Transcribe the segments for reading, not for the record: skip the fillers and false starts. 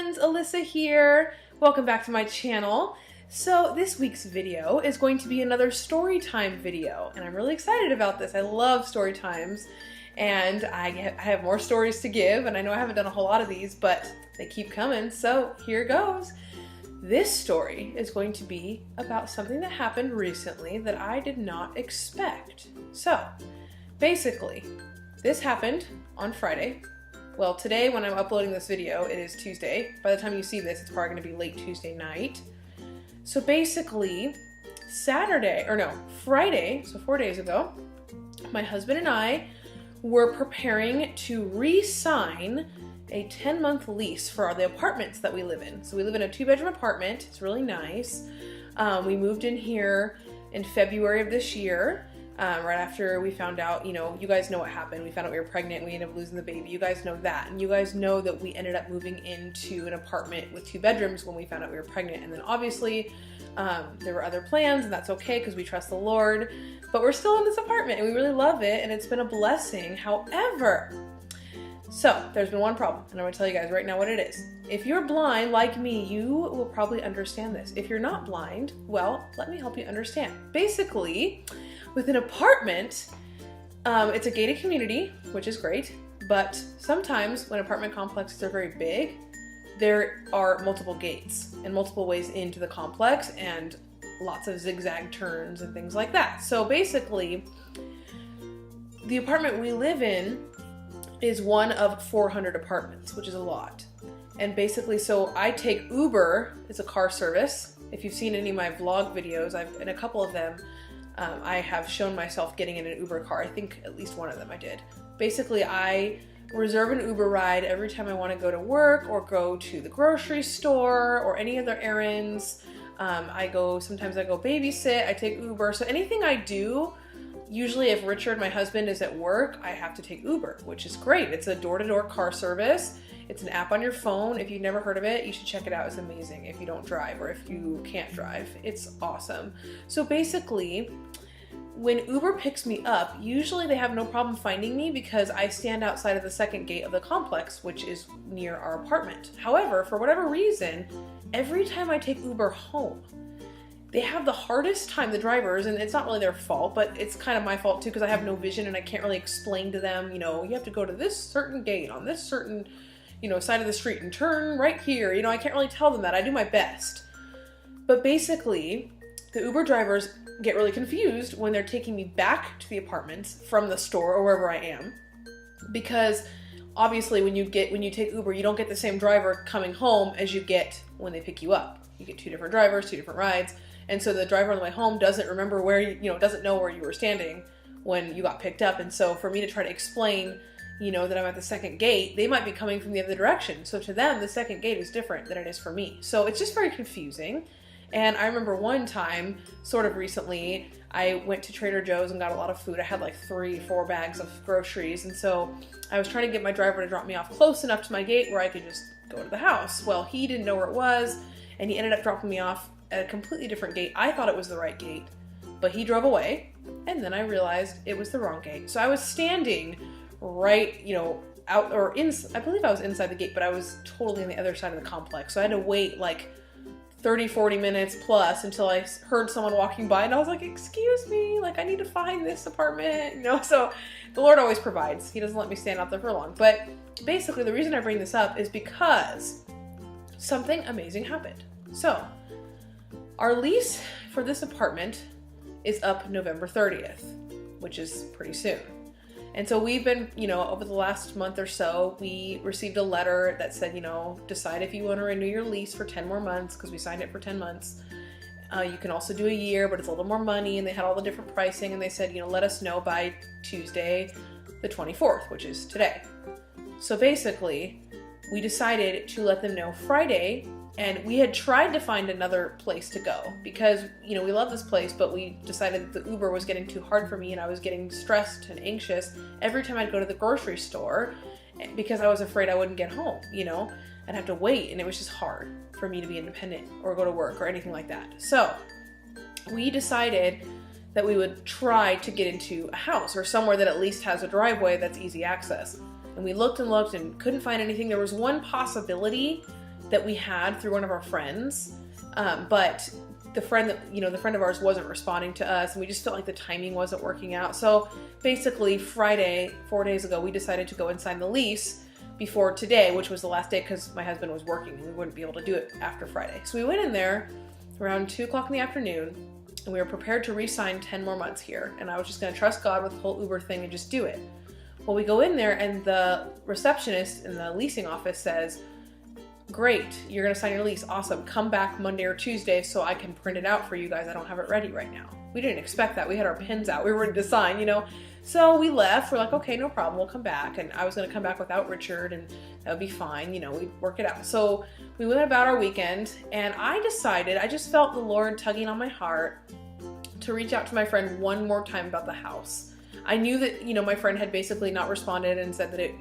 friends, Alyssa here. Welcome back to my channel. So this week's video is going to be another story time video, and I'm really excited about this. I love story times, and I have more stories to give, and I know I haven't done a whole lot of these, but they keep coming, so here goes. This story is going to be about something that happened recently that I did not expect. So, basically, this happened on Friday. Well, today when I'm uploading this video, it is Tuesday. By the time you see this, it's probably going to be late Tuesday night. So basically, Friday, so 4 days ago, my husband and I were preparing to re-sign a 10-month lease for the apartments that we live in. So we live in a 2-bedroom apartment. It's really nice. We moved in here in February of this year. Right after we found out, you guys know what happened. We found out we were pregnant and we ended up losing the baby. You guys know that. And you guys know that we ended up moving into an apartment with 2 bedrooms when we found out we were pregnant. And then obviously there were other plans, and that's okay because we trust the Lord. But we're still in this apartment and we really love it, and it's been a blessing. However, so there's been one problem, and I'm going to tell you guys right now what it is. If you're blind like me, you will probably understand this. If you're not blind, well, let me help you understand. Basically, with an apartment, it's a gated community, which is great, but sometimes when apartment complexes are very big, there are multiple gates and multiple ways into the complex and lots of zigzag turns and things like that. So basically, the apartment we live in is one of 400 apartments, which is a lot. And basically, so I take Uber. It's a car service. If you've seen any of my vlog videos, in a couple of them, I have shown myself getting in an Uber car. I think at least one of them I did. Basically, I reserve an Uber ride every time I want to go to work or go to the grocery store or any other errands. Sometimes I go babysit, I take Uber. So anything I do, usually if Richard, my husband, is at work, I have to take Uber, which is great. It's a door-to-door car service. It's an app on your phone. If you've never heard of it, you should check it out. It's amazing if you don't drive or if you can't drive. It's awesome. So basically, when Uber picks me up, usually they have no problem finding me because I stand outside of the second gate of the complex, which is near our apartment. However, for whatever reason, every time I take Uber home, they have the hardest time, the drivers, and it's not really their fault, but it's kind of my fault too because I have no vision and I can't really explain to them, you have to go to this certain gate on this certain side of the street and turn right here. I can't really tell them that. I do my best. But basically, the Uber drivers get really confused when they're taking me back to the apartments from the store or wherever I am. Because obviously when you take Uber, you don't get the same driver coming home as you get when they pick you up. You get 2 different drivers, 2 different rides. And so the driver on the way home doesn't remember doesn't know where you were standing when you got picked up. And so for me to try to explain that I'm at the second gate, they might be coming from the other direction. So to them, the second gate is different than it is for me. So it's just very confusing. And I remember one time, sort of recently, I went to Trader Joe's and got a lot of food. I had like 3-4 bags of groceries. And so I was trying to get my driver to drop me off close enough to my gate where I could just go to the house. Well, he didn't know where it was, and he ended up dropping me off at a completely different gate. I thought it was the right gate, but he drove away. And then I realized it was the wrong gate. So I was standing right, out or in, I believe I was inside the gate, but I was totally on the other side of the complex. So I had to wait like 30-40 minutes plus until I heard someone walking by, and I was like, excuse me, like I need to find this apartment, so the Lord always provides. He doesn't let me stand out there for long. But basically the reason I bring this up is because something amazing happened. So our lease for this apartment is up November 30th, which is pretty soon. And so we've been, over the last month or so, we received a letter that said, decide if you want to renew your lease for 10 more months, because we signed it for 10 months. You can also do a year, but it's a little more money, and they had all the different pricing, and they said, let us know by Tuesday the 24th, which is today. So basically, we decided to let them know Friday, and we had tried to find another place to go because, we love this place, but we decided that the Uber was getting too hard for me and I was getting stressed and anxious every time I'd go to the grocery store because I was afraid I wouldn't get home, I'd have to wait, and it was just hard for me to be independent or go to work or anything like that. So we decided that we would try to get into a house or somewhere that at least has a driveway that's easy access. And we looked and looked and couldn't find anything. There was one possibility that we had through one of our friends, but the friend of ours wasn't responding to us, and we just felt like the timing wasn't working out. So basically Friday, 4 days ago, we decided to go and sign the lease before today, which was the last day because my husband was working and we wouldn't be able to do it after Friday. So we went in there around 2 o'clock in the afternoon, and we were prepared to re-sign 10 more months here. And I was just going to trust God with the whole Uber thing and just do it. Well, we go in there and the receptionist in the leasing office says, great, you're going to sign your lease. Awesome. Come back Monday or Tuesday so I can print it out for you guys. I don't have it ready right now. We didn't expect that. We had our pens out. We were ready to sign, So we left. We're like, okay, no problem. We'll come back. And I was going to come back without Richard, and that would be fine. We'd work it out. So we went about our weekend, and I just felt the Lord tugging on my heart to reach out to my friend one more time about the house. I knew that, my friend had basically not responded and said that it,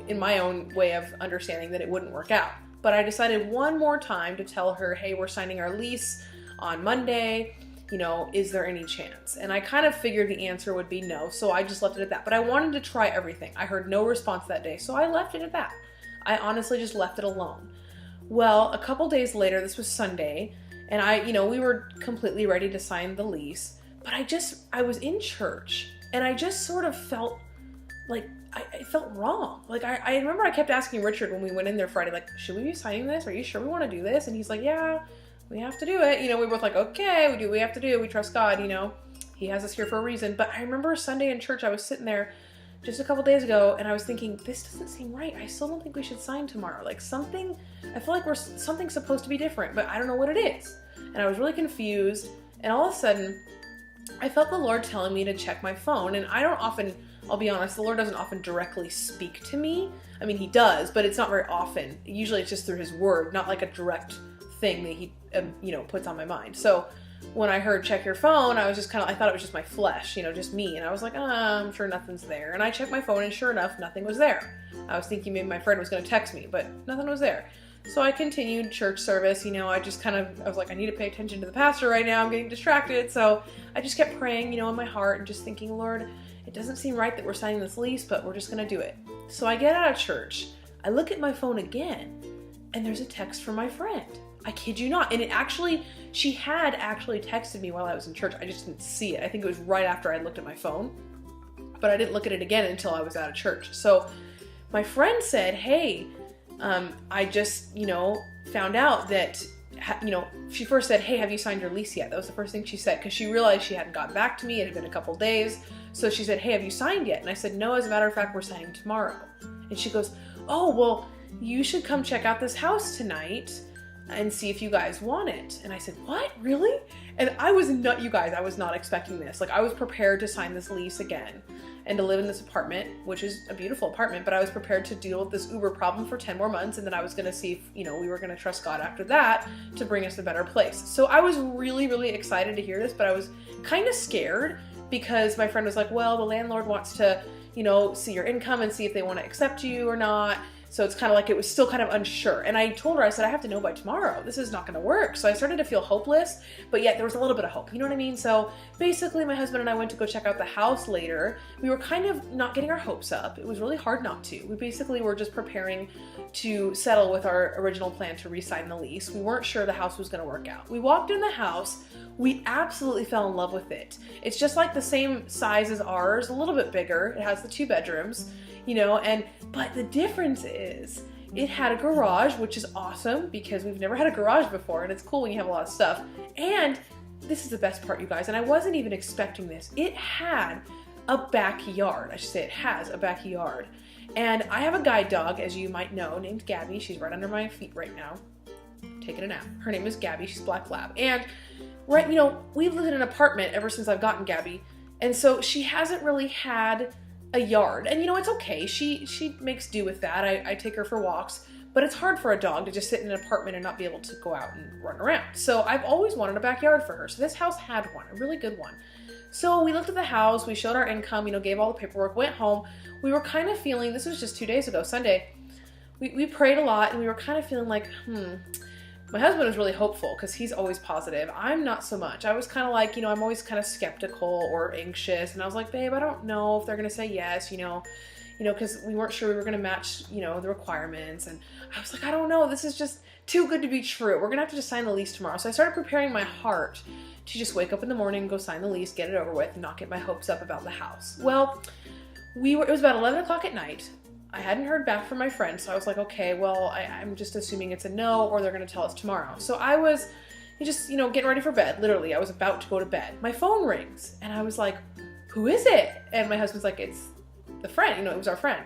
in my own way of understanding, that it wouldn't work out. But I decided one more time to tell her, hey, we're signing our lease on Monday. Is there any chance? And I kind of figured the answer would be no, so I just left it at that. But I wanted to try everything. I heard no response that day, so I left it at that. I honestly just left it alone. Well, a couple days later, this was Sunday, and we were completely ready to sign the lease, but I was in church, and I just sort of felt like, I felt wrong. Like, I remember I kept asking Richard when we went in there Friday, like, should we be signing this? Are you sure we want to do this? And he's like, yeah, we have to do it. We were both like, okay, we do what we have to do. We trust God, he has us here for a reason. But I remember Sunday in church, I was sitting there just a couple days ago, and I was thinking, this doesn't seem right. I still don't think we should sign tomorrow. Like, I feel like something's supposed to be different, but I don't know what it is. And I was really confused. And all of a sudden, I felt the Lord telling me to check my phone. And I'll be honest, the Lord doesn't often directly speak to me. I mean, he does, but it's not very often. Usually it's just through his word, not like a direct thing that he, puts on my mind. So when I heard check your phone, I was just I thought it was just my flesh, just me. And I was like, I'm sure nothing's there. And I checked my phone, and sure enough, nothing was there. I was thinking maybe my friend was going to text me, but nothing was there. So I continued church service. I just I was like, I need to pay attention to the pastor right now. I'm getting distracted. So I just kept praying, in my heart, and just thinking, Lord, it doesn't seem right that we're signing this lease, but we're just going to do it. So I get out of church. I look at my phone again, and there's a text from my friend. I kid you not. And she had actually texted me while I was in church. I just didn't see it. I think it was right after I looked at my phone, but I didn't look at it again until I was out of church. So my friend said, hey, I just, found out that, she first said, hey, have you signed your lease yet? That was the first thing she said, because she realized she hadn't gotten back to me. It had been a couple days. So she said, hey, have you signed yet? And I said, no, as a matter of fact, we're signing tomorrow. And she goes, oh, well, you should come check out this house tonight and see if you guys want it. And I said, what? Really? And I was not expecting this. Like, I was prepared to sign this lease again and to live in this apartment, which is a beautiful apartment, but I was prepared to deal with this Uber problem for 10 more months, and then I was going to see if, we were going to trust God after that to bring us a better place. So I was really, really excited to hear this, but I was kind of scared because my friend was like, well, the landlord wants to, see your income and see if they want to accept you or not. So it's kind of like it was still kind of unsure. And I told her, I said, I have to know by tomorrow. This is not going to work. So I started to feel hopeless, but yet there was a little bit of hope. You know what I mean? So basically my husband and I went to go check out the house later. We were kind of not getting our hopes up. It was really hard not to. We basically were just preparing to settle with our original plan to re-sign the lease. We weren't sure the house was going to work out. We walked in the house. We absolutely fell in love with it. It's just like the same size as ours, a little bit bigger. It has the 2 bedrooms. But the difference is it had a garage, which is awesome because we've never had a garage before, and it's cool when you have a lot of stuff. And this is the best part, you guys, and I wasn't even expecting this. It had a backyard. I should say it has a backyard. And I have a guide dog, as you might know, named Gabby. She's right under my feet right now, taking a nap. Her name is Gabby. She's Black Lab. And we've lived in an apartment ever since I've gotten Gabby. And so she hasn't really had a yard, and it's okay. She makes do with that. I take her for walks, but it's hard for a dog to just sit in an apartment and not be able to go out and run around. So I've always wanted a backyard for her. So this house had one, a really good one. So we looked at the house, we showed our income, gave all the paperwork, went home. We were kind of feeling, this was just 2 days ago, Sunday. We prayed a lot, and we were kind of feeling like, my husband was really hopeful because he's always positive. I'm not so much. I was kind of like, I'm always kind of skeptical or anxious. And I was like, babe, I don't know if they're going to say yes. because we weren't sure we were going to match, the requirements. And I was like, I don't know, this is just too good to be true. We're going to have to just sign the lease tomorrow. So I started preparing my heart to just wake up in the morning, go sign the lease, get it over with, and not get my hopes up about the house. Well, it was about 11 o'clock at night. I hadn't heard back from my friend, so I was like, okay, well, I'm just assuming it's a no, or they're going to tell us tomorrow. So I was just, getting ready for bed. Literally, I was about to go to bed. My phone rings, and I was like, who is it? And my husband's like, it's the friend, it was our friend.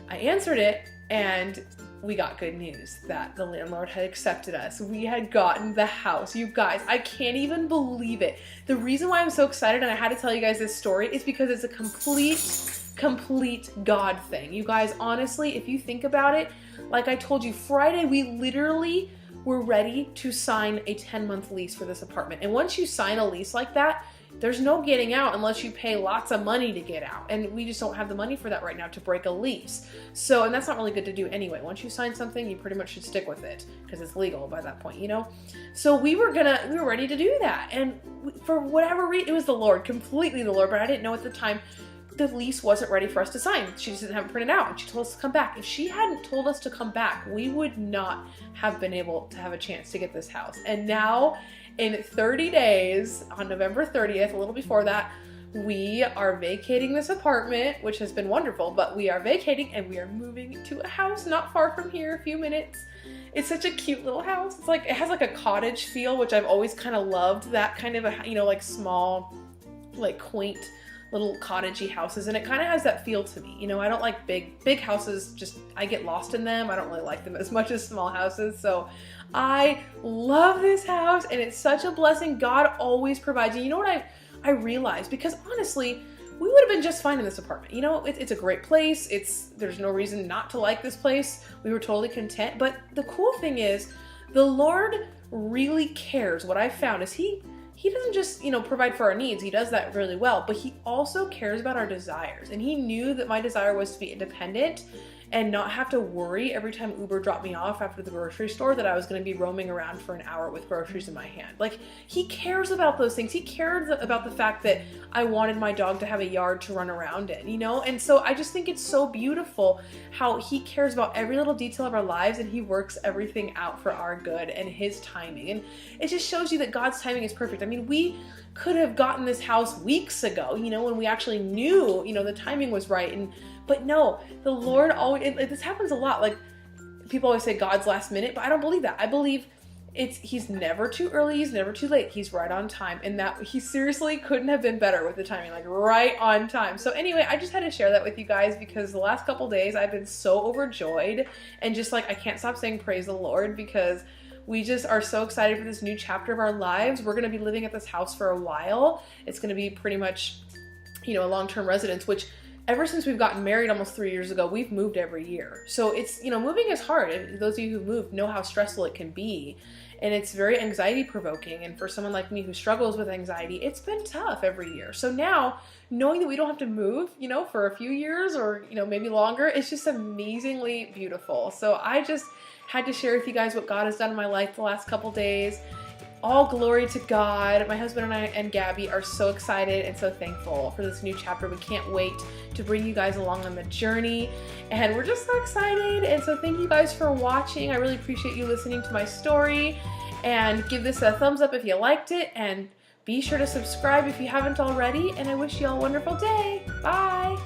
I answered it, and we got good news that the landlord had accepted us. We had gotten the house. You guys, I can't even believe it. The reason why I'm so excited, and I had to tell you guys this story, is because it's a complete God thing. You guys, honestly, if you think about it, like I told you, Friday, we literally were ready to sign a 10-month lease for this apartment. And once you sign a lease like that, there's no getting out unless you pay lots of money to get out. And we just don't have the money for that right now to break a lease. So, and that's not really good to do anyway. Once you sign something, you pretty much should stick with it because it's legal by that point, So we were ready to do that. And for whatever reason, it was the Lord, completely the Lord, but I didn't know at the time the lease wasn't ready for us to sign. She just didn't have it printed out, and she told us to come back. If she hadn't told us to come back, we would not have been able to have a chance to get this house. And now, in 30 days, on November 30th, a little before that, we are vacating this apartment, which has been wonderful, but we are vacating and we are moving to a house not far from here, a few minutes. It's such a cute little house. It has like a cottage feel, which I've always kind of loved, that kind of like small, like quaint little cottagey houses, and it kind of has that feel to me. I don't like big houses, just I get lost in them. I don't really like them as much as small houses. So I love this house, and it's such a blessing. God always provides. And you know what I realized? Because honestly, we would have been just fine in this apartment. It's a great place. There's no reason not to like this place. We were totally content. But the cool thing is, the Lord really cares. What I found is He doesn't just, provide for our needs. He does that really well, but He also cares about our desires. And He knew that my desire was to be independent and not have to worry every time Uber dropped me off after the grocery store that I was going to be roaming around for an hour with groceries in my hand. Like, He cares about those things. He cared about the fact that I wanted my dog to have a yard to run around in, And so I just think it's so beautiful how He cares about every little detail of our lives, and He works everything out for our good and His timing. And it just shows you that God's timing is perfect. I mean, we could have gotten this house weeks ago, when we actually knew, the timing was right. But no, the Lord always, this happens a lot. Like, people always say God's last minute, but I don't believe that. I believe He's never too early, He's never too late. He's right on time. And that He seriously couldn't have been better with the timing, like right on time. So anyway, I just had to share that with you guys because the last couple days I've been so overjoyed and just like, I can't stop saying praise the Lord because we just are so excited for this new chapter of our lives. We're going to be living at this house for a while. It's going to be pretty much, a long-term residence, which ever since we've gotten married almost 3 years ago, we've moved every year. So it's, moving is hard. Those of you who've moved know how stressful it can be. And it's very anxiety provoking. And for someone like me who struggles with anxiety, it's been tough every year. So now, knowing that we don't have to move, for a few years or, maybe longer, it's just amazingly beautiful. So I just had to share with you guys what God has done in my life the last couple days. All glory to God. My husband and I and Gabby are so excited and so thankful for this new chapter. We can't wait to bring you guys along on the journey. And we're just so excited. And so thank you guys for watching. I really appreciate you listening to my story. And give this a thumbs up if you liked it. And be sure to subscribe if you haven't already. And I wish you all a wonderful day. Bye.